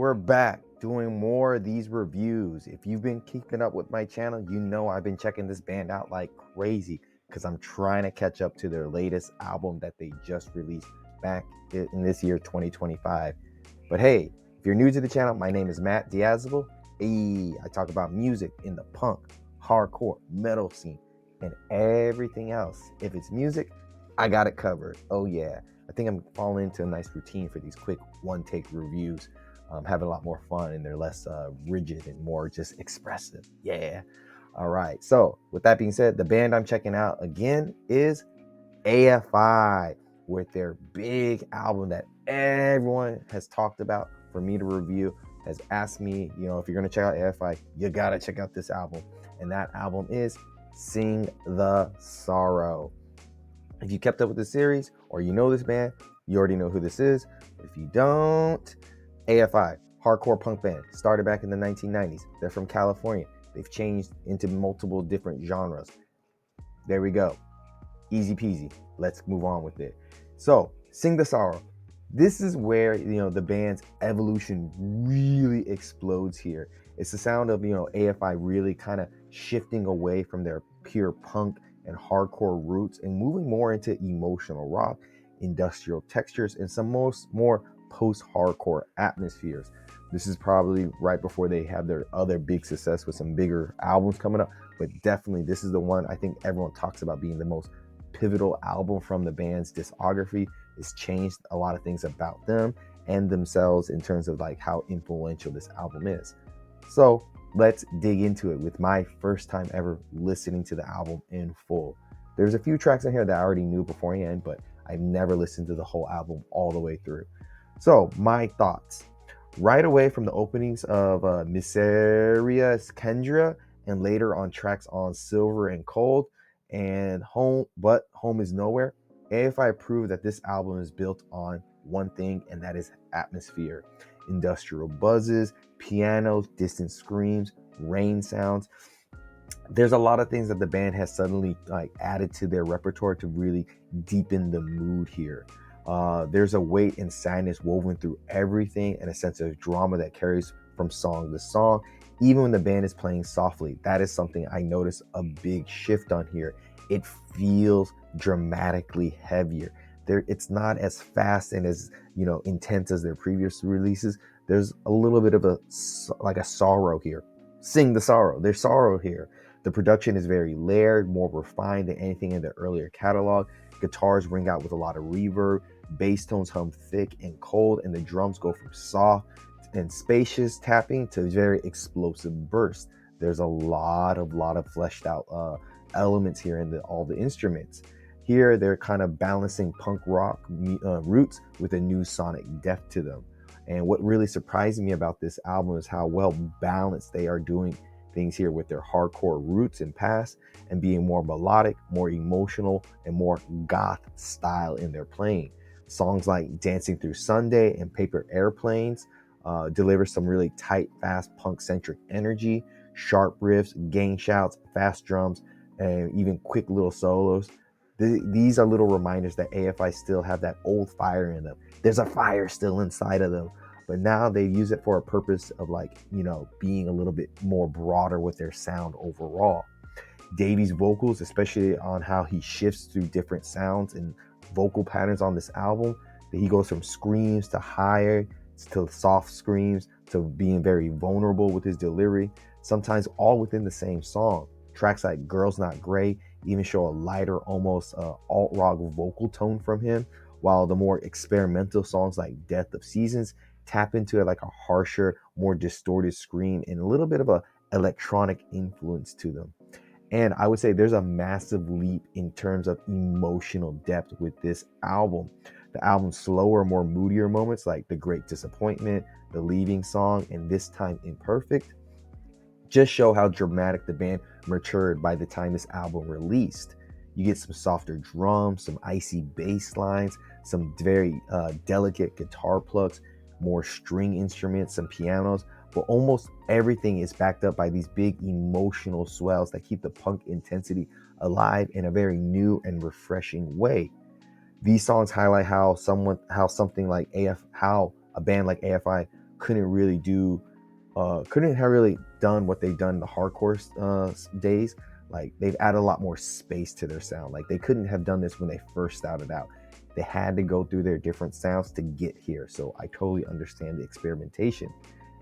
we're back doing more of these reviews. If you've been keeping up with my channel, you know I've been checking this band out like crazy because I'm trying to catch up to their latest album that they just released back in this year, 2025. But hey, if you're new to the channel, my name is Matt Diazabal. Hey, I talk about music in the punk, hardcore, metal scene, and everything else. If it's music, I got it covered. Oh yeah. I think I'm falling into a nice routine for these quick one-take reviews. Having a lot more fun, and they're less rigid and more just expressive. Yeah. All right. So with that being said, the band I'm checking out again is AFI with their big album that everyone has talked about for me to review, has asked me, if you're going to check out AFI, you got to check out this album. And that album is Sing the Sorrow. If you kept up with the series or you know this band, you already know who this is. But if you don't, AFI, hardcore punk band, started back in the 1990s. They're from California. They've changed into multiple different genres. There we go. Easy peasy. Let's move on with it. So, Sing the Sorrow. This is where, the band's evolution really explodes here. It's the sound of, AFI really kind of shifting away from their pure punk and hardcore roots and moving more into emotional rock, industrial textures, and some more post-hardcore atmospheres. This is probably right before they have their other big success with some bigger albums coming up, but definitely this is the one I think everyone talks about being the most pivotal album from the band's discography. It's changed a lot of things about them and themselves in terms of like how influential this album is. So let's dig into it with my first time ever listening to the album in full. There's a few tracks in here that I already knew beforehand, but I've never listened to the whole album all the way through. So my thoughts. Right away from the openings of Miseria Kendra, and later on tracks on Silver and Cold and Home Is Nowhere, AFI proved that this album is built on one thing, and that is atmosphere. Industrial buzzes, pianos, distant screams, rain sounds. There's a lot of things that the band has suddenly added to their repertoire to really deepen the mood here. There's a weight and sadness woven through everything, and a sense of drama that carries from song to song, even when the band is playing softly. That is something I notice a big shift on here. It feels dramatically heavier. It's not as fast and as intense as their previous releases. There's a little bit of a sorrow here. Sing the sorrow. There's sorrow here. The production is very layered, more refined than anything in the earlier catalog. Guitars ring out with a lot of reverb, bass tones hum thick and cold, and the drums go from soft and spacious tapping to very explosive bursts. There's a lot of fleshed out elements here in all the instruments. Here they're kind of balancing punk rock roots with a new sonic depth to them. And what really surprised me about this album is how well balanced they are doing things here with their hardcore roots and past, and being more melodic, more emotional, and more goth style in their playing. Songs like Dancing Through Sunday and Paper Airplanes deliver some really tight, fast, punk-centric energy, sharp riffs, gang shouts, fast drums, and even quick little solos. These are little reminders that AFI still have that old fire in them. There's a fire still inside of them, but now they use it for a purpose of being a little bit more broader with their sound overall. Davey's vocals, especially on how he shifts through different sounds and vocal patterns on this album, that he goes from screams to higher to soft screams to being very vulnerable with his delivery, sometimes all within the same song. Tracks like Girls Not Grey even show a lighter, almost alt-rock vocal tone from him, while the more experimental songs like Death of Seasons tap into a harsher, more distorted scream and a little bit of a electronic influence to them. And I would say there's a massive leap in terms of emotional depth with this album. The album's slower, more moodier moments like The Great Disappointment, The Leaving Song, and This Time Imperfect just show how dramatic the band matured by the time this album released. You get some softer drums, some icy bass lines, some very delicate guitar plucks, more string instruments, some pianos, but almost everything is backed up by these big emotional swells that keep the punk intensity alive in a very new and refreshing way. These songs highlight how a band like AFI couldn't really do, couldn't have really done what they've done in the hardcore days. Like they've added a lot more space to their sound. Like they couldn't have done this when they first started out. They had to go through their different sounds to get here. So I totally understand the experimentation.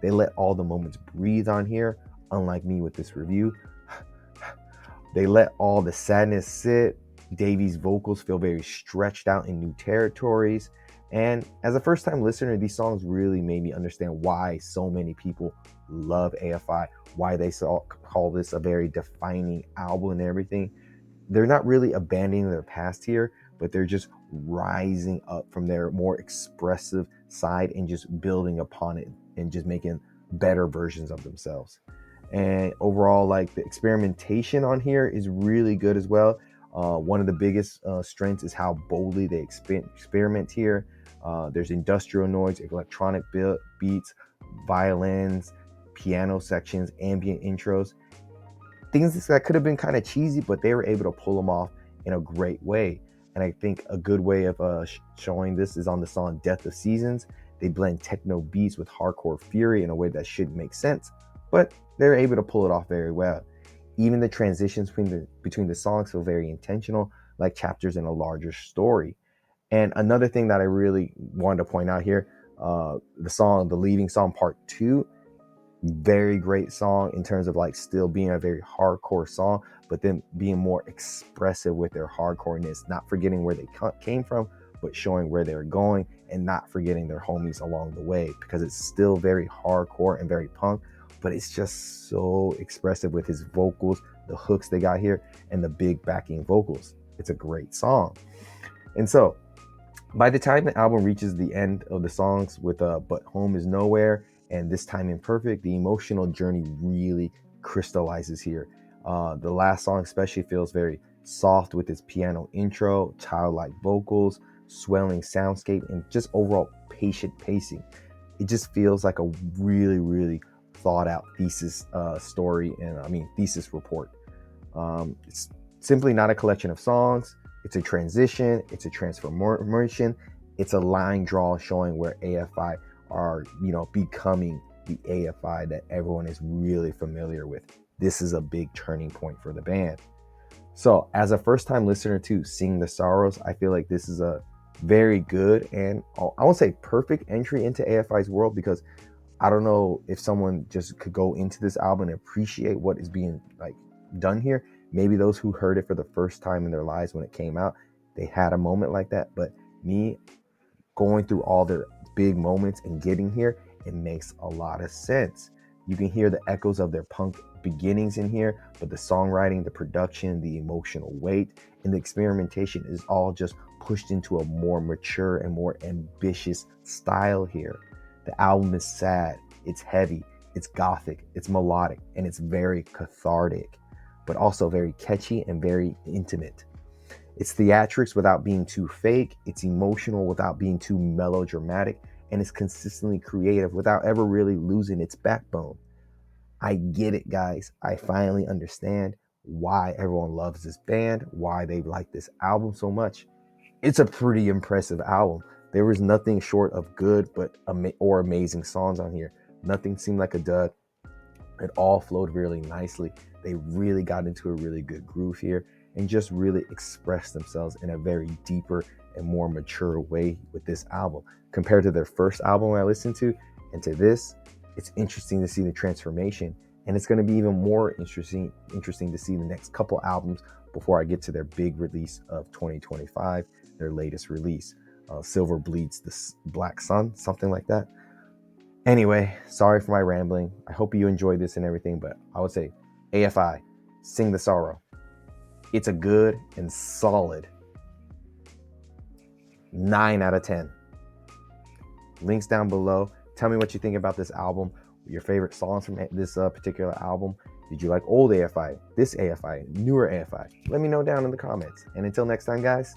They let all the moments breathe on here, unlike me with this review. They let all the sadness sit. Davey's vocals feel very stretched out in new territories. And as a first-time listener, these songs really made me understand why so many people love AFI, why they call this a very defining album and everything. They're not really abandoning their past here, but they're just rising up from their more expressive side and just building upon it and just making better versions of themselves. And overall, like the experimentation on here is really good as well. One of the biggest strengths is how boldly they experiment here. There's industrial noise, electronic beats, violins, piano sections, ambient intros. Things that could have been kind of cheesy, but they were able to pull them off in a great way. And I think a good way of showing this is on the song Death of Seasons. They blend techno beats with hardcore fury in a way that shouldn't make sense, but they're able to pull it off very well. Even the transitions between the songs feel very intentional, like chapters in a larger story. And another thing that I really wanted to point out here, the leading song part 2, very great song in terms of like still being a very hardcore song, but then being more expressive with their hardcoreness, not forgetting where they came from, but showing where they're going and not forgetting their homies along the way, because it's still very hardcore and very punk, but it's just so expressive with his vocals, the hooks they got here, and the big backing vocals. It's a great song. And so by the time the album reaches the end of the songs with But Home Is Nowhere and This Time Imperfect, the emotional journey really crystallizes here. The last song especially feels very soft with its piano intro, childlike vocals, swelling soundscape, and just overall patient pacing. It just feels like a really, really thought out thesis story, and thesis report. It's simply not a collection of songs. It's a transition, it's a transformation, it's a line draw showing where AFI are, becoming the AFI that everyone is really familiar with. This is a big turning point for the band. So as a first-time listener to Sing the Sorrows, I feel like this is a very good and I won't say perfect entry into AFI's world, because I don't know if someone just could go into this album and appreciate what is being like done here. Maybe those who heard it for the first time in their lives when it came out, they had a moment like that. But me going through all their big moments and getting here, it makes a lot of sense. You can hear the echoes of their punk beginnings in here, but the songwriting, the production, the emotional weight, and the experimentation is all just pushed into a more mature and more ambitious style here. The album is sad, it's heavy, it's gothic, it's melodic, and it's very cathartic, but also very catchy and very intimate. It's theatrics without being too fake, it's emotional without being too melodramatic, and it's consistently creative without ever really losing its backbone. I get it, guys. I finally understand why everyone loves this band, why they like this album so much. It's a pretty impressive album. There was nothing short of good or amazing songs on here. Nothing seemed like a dud. It all flowed really nicely. They really got into a really good groove here and just really expressed themselves in a very deeper and more mature way with this album. Compared to their first album I listened to and to this, it's interesting to see the transformation, and it's going to be even more interesting to see the next couple albums before I get to their big release of 2025, their latest release. Silver Bleeds the Black Sun, something like that. Anyway, sorry for my rambling. I hope you enjoyed this and everything, but I would say AFI, Sing the Sorrow. It's a good and solid 9 out of 10. Links down below. Tell me what you think about this album, your favorite songs from this particular album. Did you like old AFI, this AFI, newer AFI? Let me know down in the comments. And until next time, guys,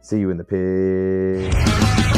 see you in the pig.